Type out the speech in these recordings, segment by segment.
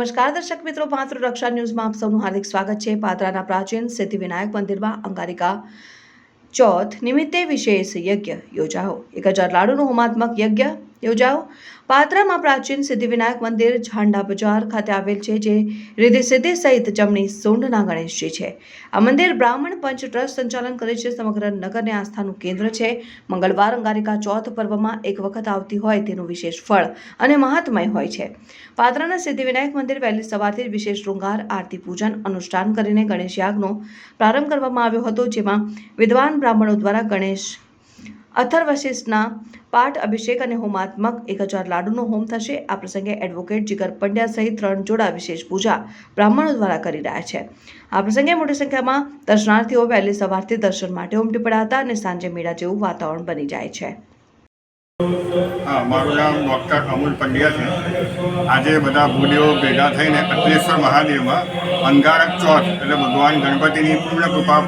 નમસ્કાર દર્શક મિત્રો, માતૃરક્ષા ન્યૂઝમાં આપ સૌનું હાર્દિક સ્વાગત છે। પાદરાના પ્રાચીન સિદ્ધિવિનાયક મંદિરમાં અંગારિકા ચોથ નિમિત્તે વિશેષ યજ્ઞ યોજાયો। 1000 લાડુનો હોમાત્મક યજ્ઞ યોજાયો। પાદરામાં પ્રાચીન સિદ્ધિવિનાયક મંદિર ઝાંડા બજાર ખાતે આવેલ છે, જે રિદ્ધિ સિદ્ધિ સહિત જમણી સોંઢના ગણેશજી છે। આ મંદિર બ્રાહ્મણ પંચ ટ્રસ્ટ સંચાલન કરે છે। સમગ્ર નગરને આસ્થાનું કેન્દ્ર છે। મંગળવાર અંગારિકા ચોથ પર્વમાં એક વખત આવતી હોય તેનું વિશેષ ફળ અને મહાત્મય હોય છે। પાદરાના સિદ્ધિવિનાયક મંદિર વહેલી સવારથી જ વિશેષ શૃંગાર, આરતી, પૂજન, અનુષ્ઠાન કરીને ગણેશ યાગનો પ્રારંભ કરવામાં આવ્યો હતો, જેમાં વિદ્વાન બ્રાહ્મણો દ્વારા ગણેશ અથર્વશિષ્ટના પાઠ, અભિષેક અને હોમાત્મક 1000 લાડુનો હોમ થશે। આ પ્રસંગે એડવોકેટ જીગર પંડ્યા સહિત 3 જોડા વિશેષ પૂજા બ્રાહ્મણો દ્વારા કરી રહ્યા છે। આ પ્રસંગે મોટી સંખ્યામાં દર્શનાર્થીઓ વહેલી સવારથી દર્શન માટે ઉમટી પડ્યા હતા અને સાંજે મેળા જેવું વાતાવરણ બની જાય છે। મારું નામ ડૉક્ટર અમૂલ પંડ્યા છે। આજે બધા ભૂદેવો ભેગા થઈને અટલેશ્વર મહાદેવમાં અંગારક ચોથ એટલે ભગવાન ગણપતિની પૂર્ણ કૃપા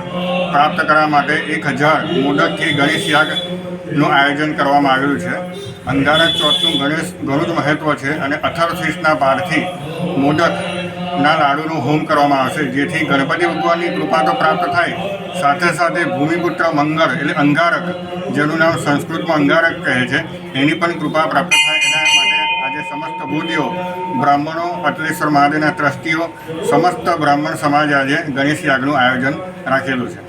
પ્રાપ્ત કરવા માટે 1000 મોદકથી ગણેશ યાગનું આયોજન કરવામાં આવેલું છે। અંગારક ચોથનું ઘણું જ મહત્ત્વ છે અને અથર્વશિષ્ટના પાઠથી મોદકના લાડુનો હોમ કરવામાં આવશે, જેથી ગણપતિ ભગવાનની કૃપા તો પ્રાપ્ત થાય, સાથે સાથે ભૂમિપુત્ર મંગળ એટલે અંગારક, જેનું નામ સંસ્કૃતમાં અંગારક કહે છે, એની પણ કૃપા પ્રાપ્ત થાય। એના માટે આજે સમસ્ત ભૂદેવો, બ્રાહ્મણો, અટલેશ્વર મહાદેવના ટ્રસ્ટીઓ, સમસ્ત બ્રાહ્મણ સમાજ આજે ગણેશ યાગનું આયોજન રાખેલું છે।